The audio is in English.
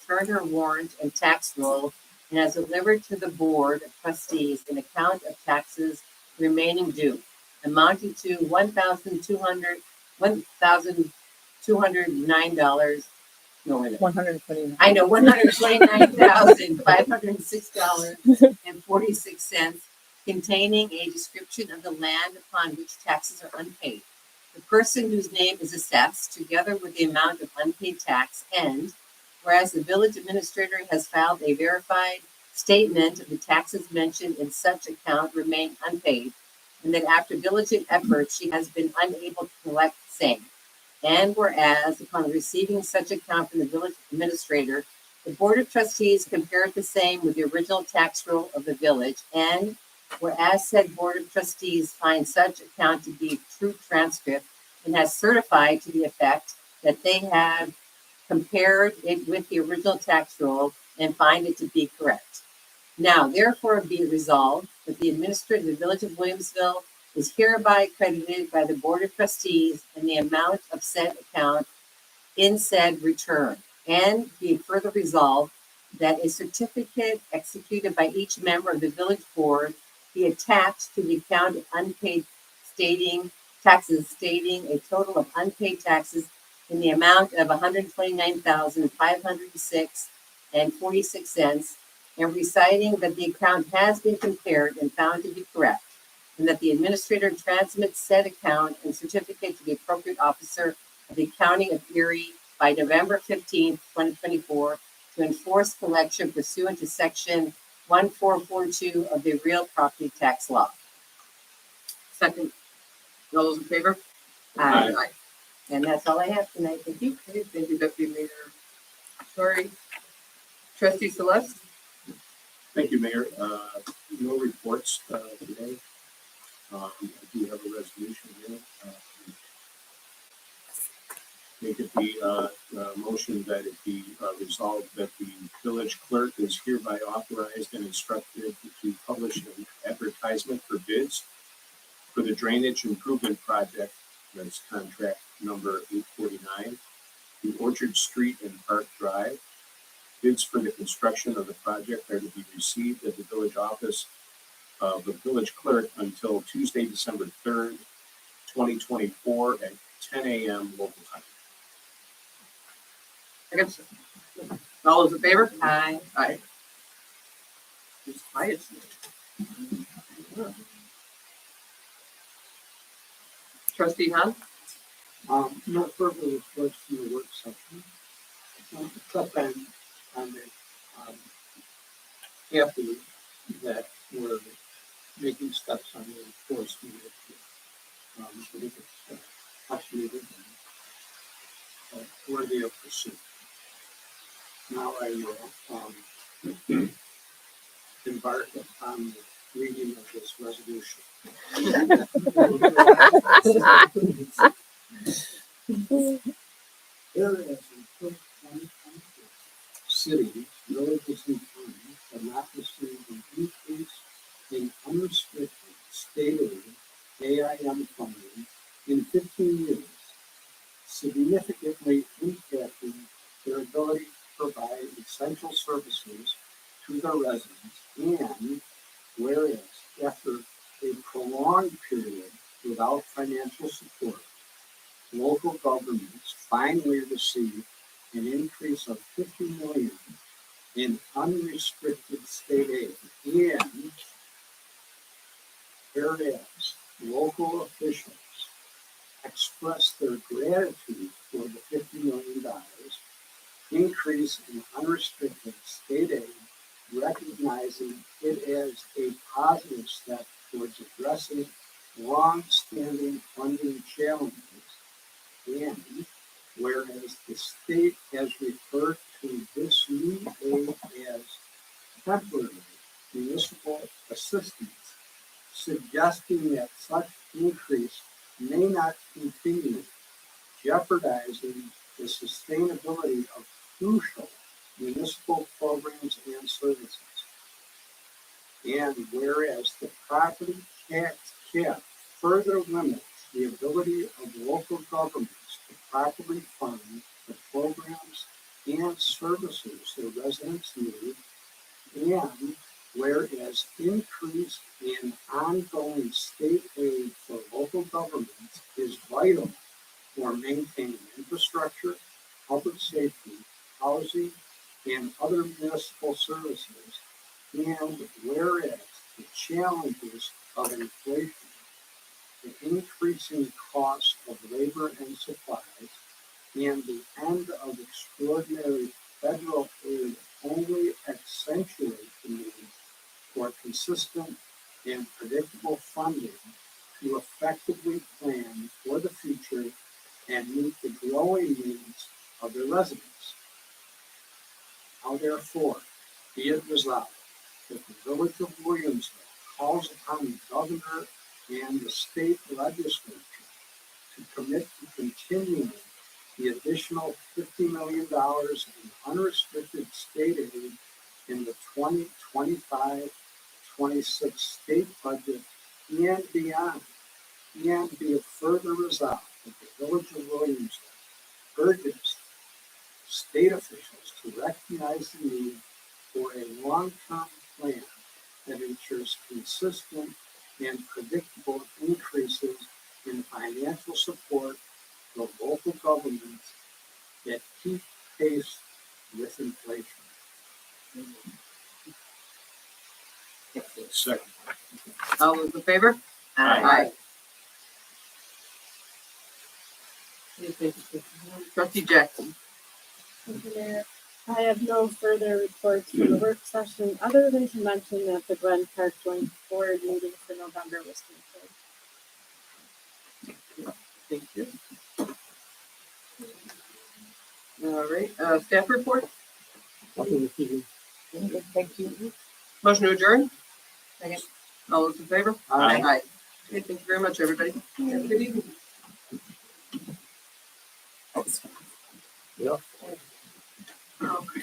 returned her warrant and tax roll and has delivered to the Board of Trustees an account of taxes remaining due, amounting to $1,209. No, wait a minute. 129. I know, $129,506.46, containing a description of the land upon which taxes are unpaid, the person whose name is assessed, together with the amount of unpaid tax, and whereas the village administrator has filed a verified statement of the taxes mentioned in such account remain unpaid, and that after diligent effort, she has been unable to collect the same. And whereas, upon receiving such account from the village administrator, the Board of Trustees compared the same with the original tax roll of the village, and whereas said Board of Trustees finds such account to be true transcript and has certified to the effect that they have compared it with the original tax roll and find it to be correct. Now, therefore, be it resolved that the administrator of the village of Williamsville is hereby credited by the Board of Trustees in the amount of said account in said return. And be it further resolved that a certificate executed by each member of the village board be attached to the account of unpaid taxes stating a total of unpaid taxes in the amount of $129,506.46, and reciting that the account has been compared and found to be correct, and that the administrator transmits said account and certificate to the appropriate officer of the County of Erie by November 15th, 2024, to enforce collection pursuant to Section 1442 of the Real Property Tax Law. Second. All those in favor? Aye. And that's all I have tonight. Thank you. Okay, thank you, Deputy Mayor. Sorry. Trustee Celeste? Thank you, Mayor. No reports today. I do have a resolution here. Make it the motion that it be resolved that the village clerk is hereby authorized and instructed to publish an advertisement for bids for the drainage improvement project. That's contract number 849, the Orchard Street and Park Drive. Bids for the construction of the project are to be received at the village office of the village clerk until Tuesday, December 3rd, 2024 at 10 a.m. local time. Second. All those in favor? Aye. Aye. It's quiet. Trustee Hunt? Not further reports from the work session. Except I'm happy that we're making steps on the enforcement issue. I think it's much needed and worthy of pursuit. Now I will embark upon the reading of this resolution. Whereas in 2024, cities, villages, and counties have not received an increase in unrestricted state aid AIM funding in 15 years, significantly impacting their ability to provide essential services to their residents, and whereas after a prolonged period without financial support, local governments finally received an increase of $50 million in unrestricted state aid, and whereas local officials expressed their gratitude for the $50 million increase in unrestricted state aid, recognizing it as a positive step towards addressing long-standing funding challenges, and whereas the state has referred to this new aid as temporary municipal assistance, suggesting that such increase may not continue, jeopardizing the sustainability of crucial municipal programs and services. And whereas the property tax cap further limits the ability of local governments to properly fund the programs and services the residents need, and whereas increase in ongoing state aid for local governments is vital for maintaining infrastructure, public safety, housing, and other municipal services, and whereas the challenges of inflation, the increasing cost of labor and supplies, and the end of extraordinary federal aid only accentuate the need for consistent and predictable funding to effectively plan for the future and meet the growing needs of their residents. Now therefore, be it resolved that the Village of Williamsville calls upon the Governor and the state legislature to commit to continuing the additional $50 million in unrestricted state aid in the 2025-26 state budget and beyond, and be it further resolved that the Village of Williamsville urges state officials to recognize the need for a long-term plan that ensures consistent and predictable increases in financial support for local governments that keep pace with inflation. Second. All those in favor? Aye. Trustee Jackson. Thank you, Mayor. I have no further reports from the work session, other than to mention that the Glen Park Joint Board meeting for November was canceled. Thank you. All right, staff report? Thank you. Motion to adjourn? Second. All those in favor? Aye. Okay, thank you very much, everybody. Have a good evening. Yeah. Okay.